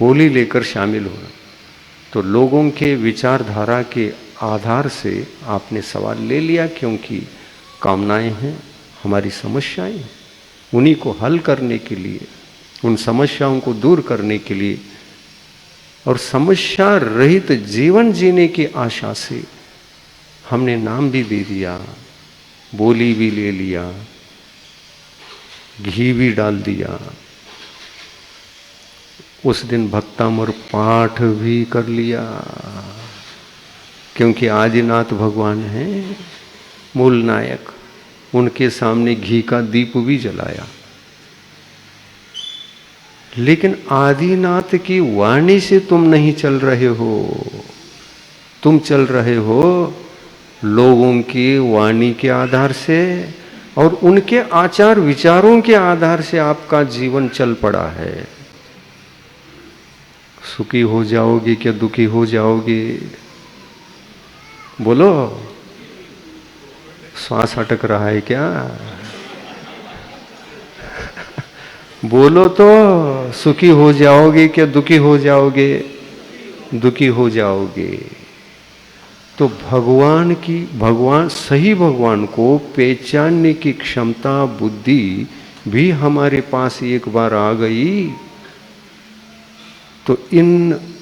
बोली लेकर शामिल हुआ। तो लोगों के विचारधारा के आधार से आपने सवाल ले लिया, क्योंकि कामनाएं हैं, हमारी समस्याएं हैं, उन्हीं को हल करने के लिए, उन समस्याओं को दूर करने के लिए और समस्या रहित जीवन जीने की आशा से हमने नाम भी दे दिया, बोली भी ले लिया, घी भी डाल दिया, उस दिन भक्तामर पाठ भी कर लिया, क्योंकि आदिनाथ भगवान हैं मूल नायक, उनके सामने घी का दीप भी जलाया। लेकिन आदिनाथ की वाणी से तुम नहीं चल रहे हो, तुम चल रहे हो लोगों की वाणी के आधार से और उनके आचार विचारों के आधार से आपका जीवन चल पड़ा है। सुखी हो जाओगे क्या दुखी हो जाओगे? बोलो, श्वास अटक रहा है क्या? बोलो तो, सुखी हो जाओगे क्या दुखी हो जाओगे? दुखी हो जाओगे। तो भगवान सही भगवान को पहचानने की क्षमता बुद्धि भी हमारे पास एक बार आ गई तो इन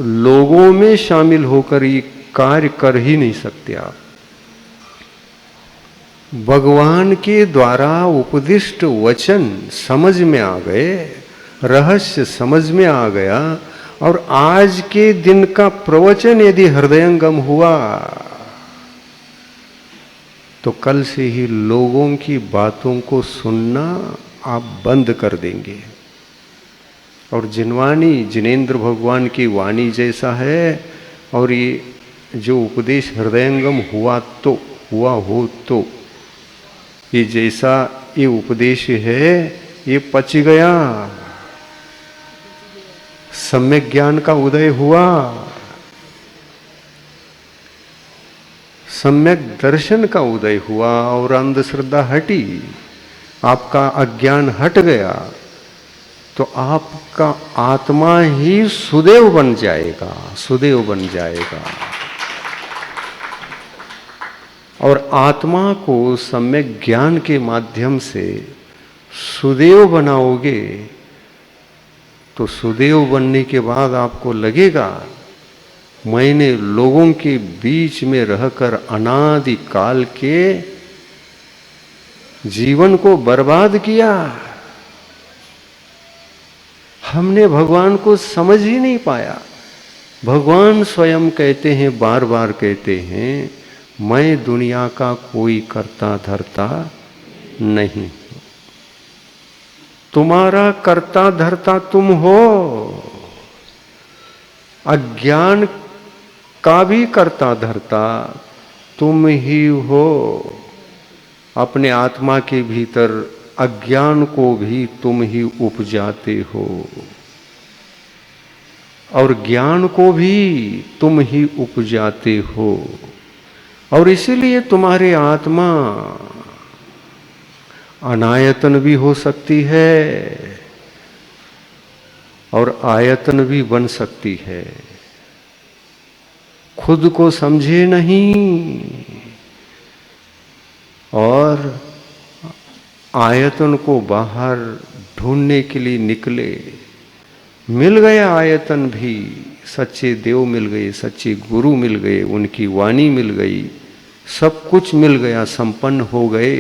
लोगों में शामिल होकर ये कार्य कर ही नहीं सकते आप। भगवान के द्वारा उपदिष्ट वचन समझ में आ गए, रहस्य समझ में आ गया, और आज के दिन का प्रवचन यदि हृदयंगम हुआ तो कल से ही लोगों की बातों को सुनना आप बंद कर देंगे। और जिनवाणी जिनेंद्र भगवान की वाणी जैसा है, और ये जो उपदेश हृदयंगम हुआ तो हुआ हो तो ये जैसा ये उपदेश है ये पच गया, सम्यक ज्ञान का उदय हुआ, सम्यक दर्शन का उदय हुआ और अंधश्रद्धा हटी, आपका अज्ञान हट गया, तो आपका आत्मा ही सुदेव बन जाएगा, सुदेव बन जाएगा। और आत्मा को सम्यक ज्ञान के माध्यम से सुदेव बनाओगे तो सुदेव बनने के बाद आपको लगेगा मैंने लोगों के बीच में रहकर अनादि काल के जीवन को बर्बाद किया। हमने भगवान को समझ ही नहीं पाया। भगवान स्वयं कहते हैं, बार बार कहते हैं, मैं दुनिया का कोई कर्ता धर्ता नहीं, तुम्हारा कर्ता धर्ता तुम हो। अज्ञान का भी कर्ता धर्ता तुम ही हो। अपने आत्मा के भीतर अज्ञान को भी तुम ही उपजाते हो और ज्ञान को भी तुम ही उपजाते हो। और इसीलिए तुम्हारी आत्मा अनायतन भी हो सकती है और आयतन भी बन सकती है। खुद को समझे नहीं और आयतन को बाहर ढूंढने के लिए निकले। मिल गया आयतन भी, सच्चे देव मिल गए, सच्चे गुरु मिल गए, उनकी वाणी मिल गई, सब कुछ मिल गया, संपन्न हो गए।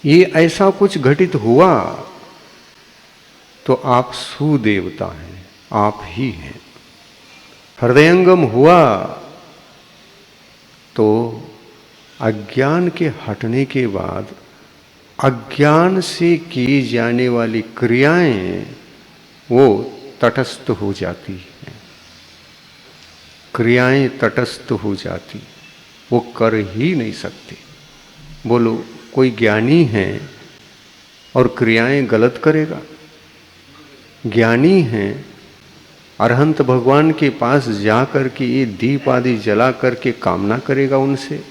ये ऐसा कुछ घटित हुआ तो आप सुदेवता हैं, आप ही हैं। हृदयंगम हुआ तो अज्ञान के हटने के बाद अज्ञान से की जाने वाली क्रियाएं वो तटस्थ हो जाती हैं। क्रियाएं तटस्थ हो जाती, वो कर ही नहीं सकते। बोलो, कोई ज्ञानी है और क्रियाएं गलत करेगा? ज्ञानी है, अरहंत भगवान के पास जाकर के ये दीप आदि जला करके कामना करेगा उनसे?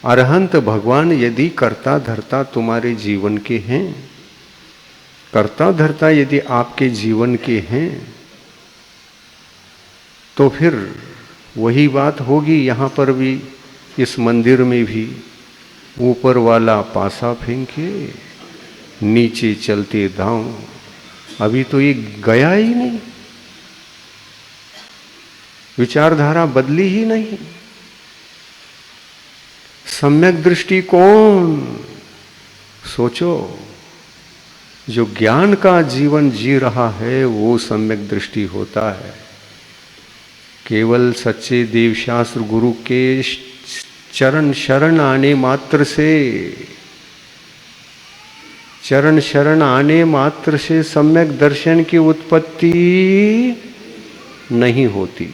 अरहंत भगवान यदि कर्ता धर्ता तुम्हारे जीवन के हैं कर्ता धर्ता यदि आपके जीवन के हैं तो फिर वही बात होगी यहाँ पर भी, इस मंदिर में भी। ऊपर वाला पासा फेंके, नीचे चलते दांव। अभी तो ये गया ही नहीं, विचारधारा बदली ही नहीं। सम्यक दृष्टिकोण सोचो, जो ज्ञान का जीवन जी रहा है वो सम्यक दृष्टि होता है। केवल सच्चे देवशास्त्र गुरु के चरण शरण आने मात्र से, चरण शरण आने मात्र से सम्यक दर्शन की उत्पत्ति नहीं होती।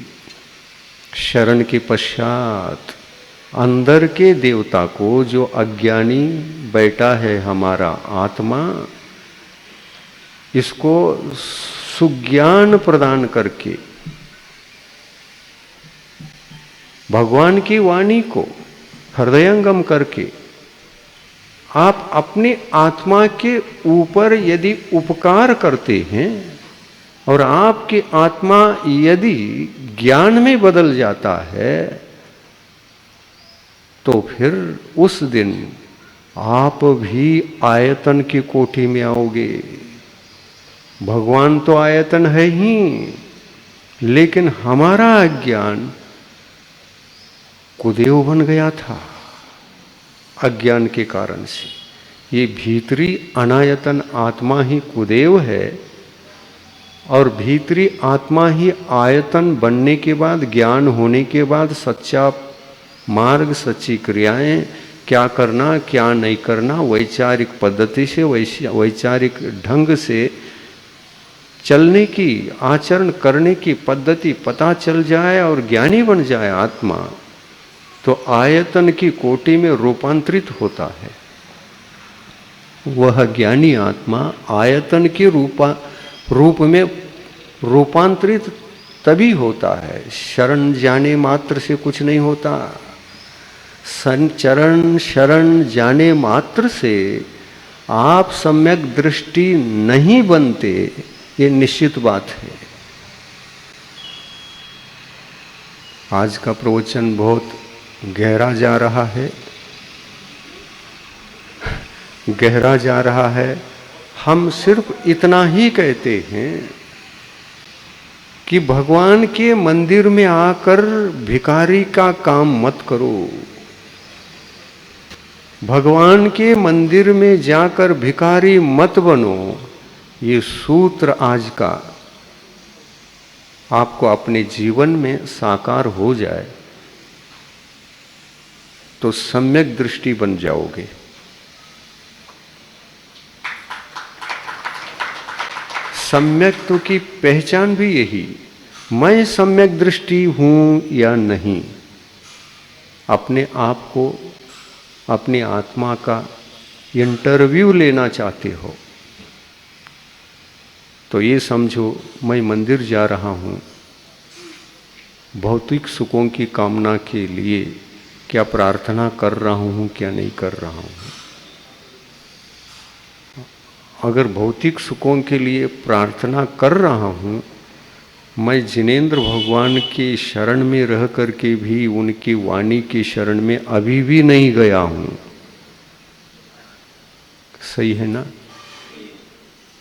शरण के पश्चात अंदर के देवता को, जो अज्ञानी बैठा है हमारा आत्मा, इसको सुज्ञान प्रदान करके भगवान की वाणी को हृदयंगम करके आप अपनी आत्मा के ऊपर यदि उपकार करते हैं और आपकी आत्मा यदि ज्ञान में बदल जाता है, तो फिर उस दिन आप भी आयतन की कोठी में आओगे। भगवान तो आयतन है ही, लेकिन हमारा अज्ञान कुदेव बन गया था अज्ञान के कारण से। ये भीतरी अनायतन आत्मा ही कुदेव है, और भीतरी आत्मा ही आयतन बनने के बाद, ज्ञान होने के बाद सच्चा मार्ग, सच्ची क्रियाएं, क्या करना क्या नहीं करना, वैचारिक पद्धति से, वैचारिक ढंग से चलने की, आचरण करने की पद्धति पता चल जाए और ज्ञानी बन जाए आत्मा, तो आयतन की कोटि में रूपांतरित होता है। वह ज्ञानी आत्मा आयतन के रूप में रूपांतरित तभी होता है। शरण जाने मात्र से कुछ नहीं होता। चरण शरण जाने मात्र से आप सम्यक दृष्टि नहीं बनते, ये निश्चित बात है। आज का प्रवचन बहुत गहरा जा रहा है, गहरा जा रहा है। हम सिर्फ इतना ही कहते हैं कि भगवान के मंदिर में आकर भिखारी का काम मत करो। भगवान के मंदिर में जाकर भिखारी मत बनो। ये सूत्र आज का आपको अपने जीवन में साकार हो जाए तो सम्यक दृष्टि बन जाओगे। सम्यक्त्व की पहचान भी यही, मैं सम्यक दृष्टि हूं या नहीं। अपने आप को, अपनी आत्मा का इंटरव्यू लेना चाहते हो तो ये समझो, मैं मंदिर जा रहा हूं भौतिक सुखों की कामना के लिए। क्या प्रार्थना कर रहा हूं, क्या नहीं कर रहा हूं। अगर भौतिक सुखों के लिए प्रार्थना कर रहा हूं, मैं जिनेंद्र भगवान के शरण में रह करके भी उनकी वाणी की शरण में अभी भी नहीं गया हूं। सही है ना?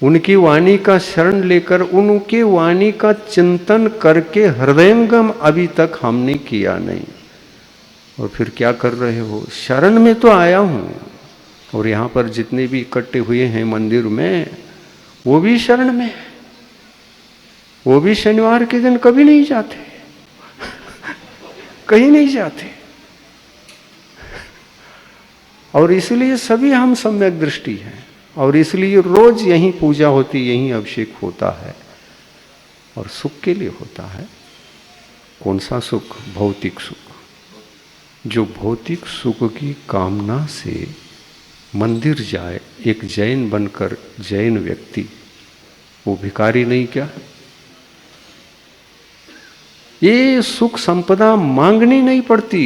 उनकी वाणी का शरण लेकर उनके वाणी का चिंतन करके हृदयंगम अभी तक हमने किया नहीं। और फिर क्या कर रहे हो? शरण में तो आया हूं, और यहाँ पर जितने भी इकट्ठे हुए हैं मंदिर में, वो भी शरण में, वो भी शनिवार के दिन कभी नहीं जाते, कहीं नहीं जाते। और इसलिए सभी हम सम्यक दृष्टि हैं, और इसलिए रोज यहीं पूजा होती, यहीं अभिषेक होता है, और सुख के लिए होता है। कौन सा सुख? भौतिक सुख। जो भौतिक सुख की कामना से मंदिर जाए, एक जैन बनकर, जैन व्यक्ति, वो भिखारी नहीं क्या? ये सुख संपदा मांगनी नहीं पड़ती,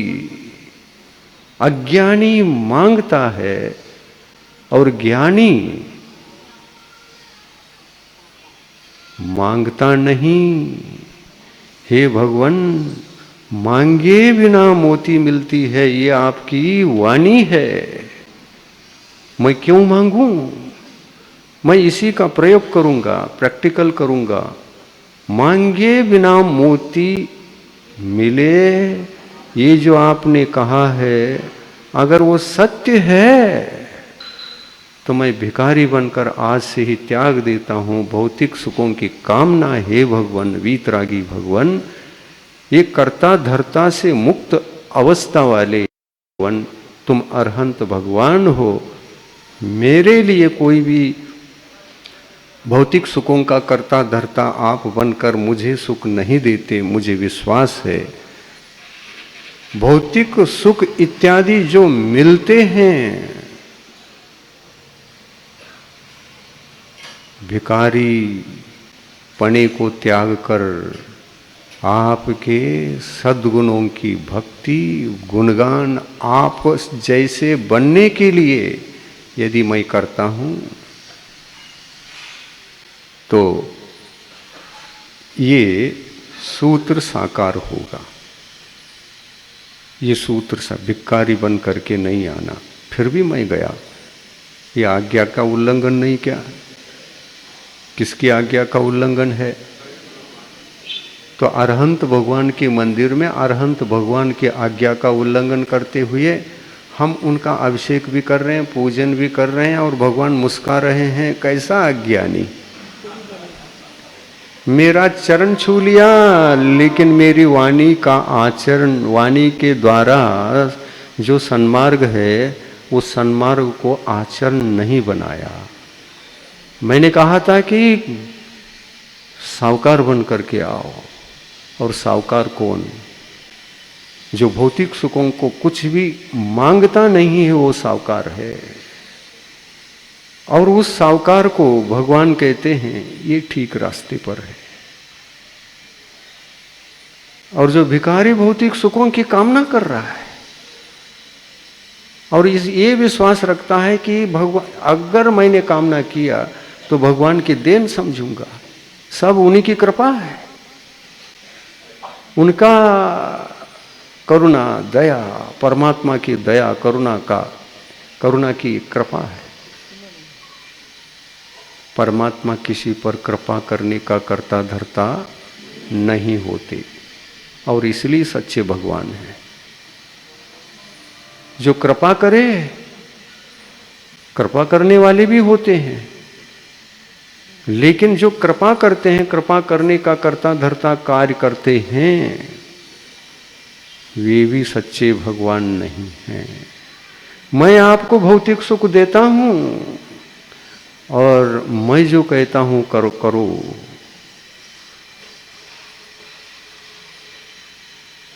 अज्ञानी मांगता है, और ज्ञानी मांगता नहीं। हे भगवान, मांगे बिना मोती मिलती है, ये आपकी वाणी है। मैं क्यों मांगूं? मैं इसी का प्रयोग करूंगा, प्रैक्टिकल करूंगा। मांगे बिना मोती मिले, ये जो आपने कहा है, अगर वो सत्य है तो मैं भिखारी बनकर आज से ही त्याग देता हूं भौतिक सुखों की कामना। हे भगवान, वीतरागी भगवान, ये कर्ता धर्ता से मुक्त अवस्था वाले भगवान, तुम अरहंत भगवान हो। मेरे लिए कोई भी भौतिक सुखों का कर्ता धर्ता आप बनकर मुझे सुख नहीं देते, मुझे विश्वास है। भौतिक सुख इत्यादि जो मिलते हैं, भिखारी पने को त्याग कर आपके सद्गुणों की भक्ति गुणगान आप जैसे बनने के लिए यदि मैं करता हूं, तो ये सूत्र साकार होगा। ये सूत्र सा भिखारी बन करके नहीं आना। फिर भी मैं गया, ये आज्ञा का उल्लंघन नहीं क्या? किसकी आज्ञा का उल्लंघन है? तो अरहंत भगवान के मंदिर में अरहंत भगवान की आज्ञा का उल्लंघन करते हुए हम उनका अभिषेक भी कर रहे हैं, पूजन भी कर रहे हैं, और भगवान मुस्कुरा रहे हैं। कैसा अज्ञानी! मेरा चरण छू लिया, लेकिन मेरी वाणी का आचरण, वाणी के द्वारा जो सन्मार्ग है, उस सन्मार्ग को आचरण नहीं बनाया। मैंने कहा था कि साहूकार बन करके आओ, और साहूकार कौन? जो भौतिक सुखों को कुछ भी मांगता नहीं है, वो साहूकार है। और उस साहूकार को भगवान कहते हैं ये ठीक रास्ते पर है। और जो भिखारी भौतिक सुखों की कामना कर रहा है और ये विश्वास रखता है कि भगवान, अगर मैंने कामना किया तो भगवान की देन समझूंगा, सब उन्हीं की कृपा है, उनका करुणा दया, परमात्मा की दया करुणा की कृपा है। परमात्मा किसी पर कृपा करने का कर्ता धर्ता नहीं होते, और इसलिए सच्चे भगवान हैं। जो कृपा करे, कृपा करने वाले भी होते हैं, लेकिन जो कृपा करते हैं, कृपा करने का कर्ता धर्ता कार्य करते हैं, वे भी सच्चे भगवान नहीं हैं। मैं आपको भौतिक सुख देता हूं, और मैं जो कहता हूं करो करो,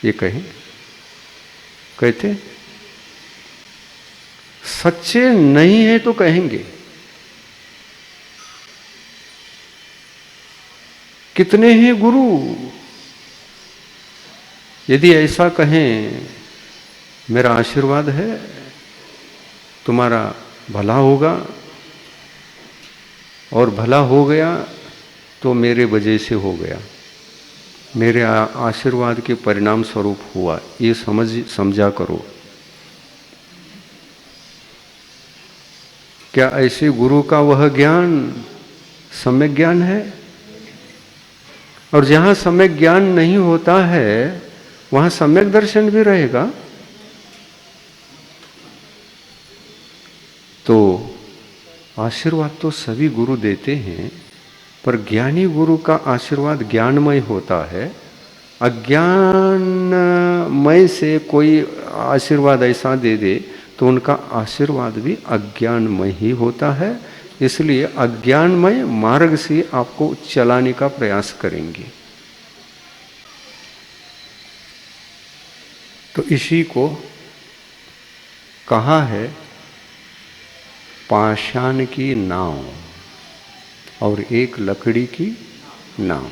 ये कहते सच्चे नहीं है तो कहेंगे। कितने हैं गुरु? यदि ऐसा कहें मेरा आशीर्वाद है, तुम्हारा भला होगा, और भला हो गया तो मेरे वजह से हो गया, मेरे आशीर्वाद के परिणाम स्वरूप हुआ, ये समझा करो। क्या ऐसे गुरु का वह ज्ञान सम्यक ज्ञान है? और जहां सम्यक ज्ञान नहीं होता है, वहां सम्यक दर्शन भी रहेगा। तो आशीर्वाद तो सभी गुरु देते हैं, पर ज्ञानी गुरु का आशीर्वाद ज्ञानमय होता है। अज्ञानमय से कोई आशीर्वाद ऐसा दे दे तो उनका आशीर्वाद भी अज्ञानमय ही होता है। इसलिए अज्ञानमय मार्ग से आपको चलाने का प्रयास करेंगे। तो इसी को कहा है पाषाण की नाव और एक लकड़ी की नाव।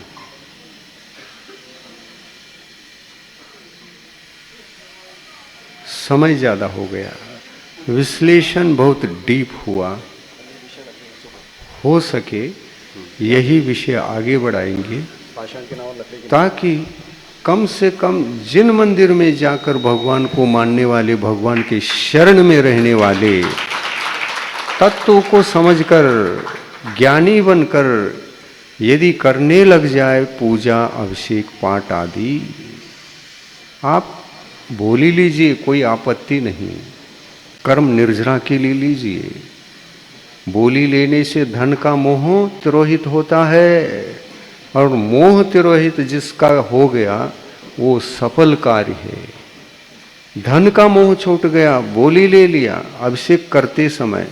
समय ज़्यादा हो गया, विश्लेषण बहुत डीप हुआ। हो सके यही विषय आगे बढ़ाएंगे, ताकि कम से कम जिन मंदिर में जाकर भगवान को मानने वाले, भगवान के शरण में रहने वाले, तत्वों को समझकर ज्ञानी बनकर यदि करने लग जाए पूजा, अभिषेक, पाठ आदि, आप बोल ही लीजिए, कोई आपत्ति नहीं। कर्म निर्जरा के लिए लीजिए। बोली लेने से धन का मोह तिरोहित होता है, और मोह तिरोहित जिसका हो गया वो सफल कार्य है। धन का मोह छूट गया, बोली ले लिया, अभिषेक करते समय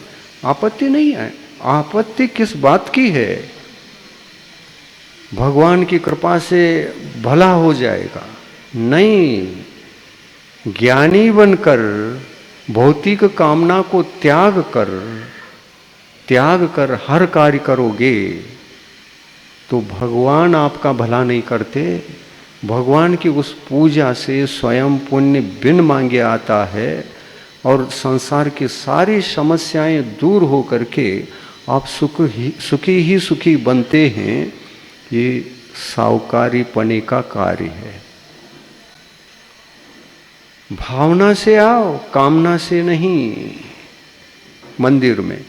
आपत्ति नहीं है। आपत्ति किस बात की है? भगवान की कृपा से भला हो जाएगा, नहीं। ज्ञानी बनकर भौतिक कामना को त्याग कर हर कार्य करोगे तो भगवान आपका भला नहीं करते। भगवान की उस पूजा से स्वयं पुण्य बिन मांगे आता है, और संसार की सारी समस्याएं दूर हो करके आप सुखी बनते हैं। ये सावकारी पने का कार्य है। भावना से आओ, कामना से नहीं। मंदिर में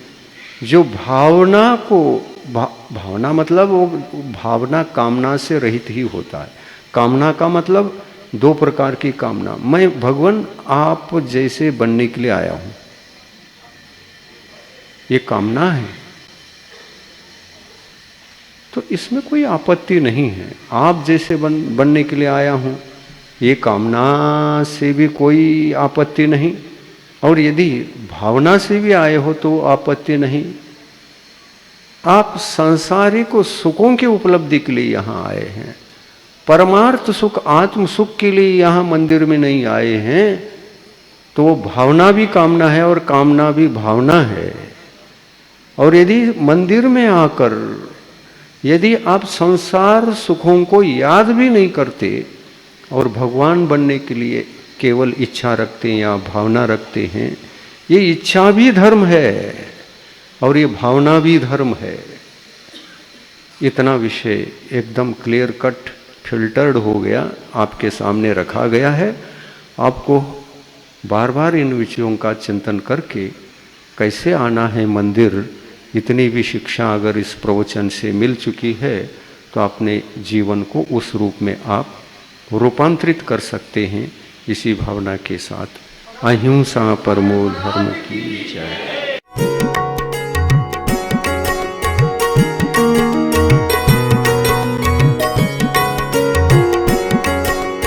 जो भावना को भावना मतलब वो भावना कामना से रहित ही होता है। कामना का मतलब दो प्रकार की कामना। मैं भगवान आप जैसे बनने के लिए आया हूं, ये कामना है, तो इसमें कोई आपत्ति नहीं है। आप जैसे बनने के लिए आया हूं, ये कामना से भी कोई आपत्ति नहीं, और यदि भावना से भी आए हो तो आपत्ति नहीं। आप सांसारिक सुखों की उपलब्धि के लिए यहाँ आए हैं, परमार्थ सुख, आत्म सुख के लिए यहाँ मंदिर में नहीं आए हैं। तो वो भावना भी कामना है और कामना भी भावना है। और यदि मंदिर में आकर यदि आप संसार सुखों को याद भी नहीं करते और भगवान बनने के लिए केवल इच्छा रखते हैं या भावना रखते हैं, ये इच्छा भी धर्म है और ये भावना भी धर्म है। इतना विषय एकदम क्लियर कट फिल्टर्ड हो गया, आपके सामने रखा गया है। आपको बार बार इन विषयों का चिंतन करके कैसे आना है मंदिर, इतनी भी शिक्षा अगर इस प्रवचन से मिल चुकी है तो अपने जीवन को उस रूप में आप रूपांतरित कर सकते हैं। इसी भावना के साथ अहिंसा परमो धर्म की जय।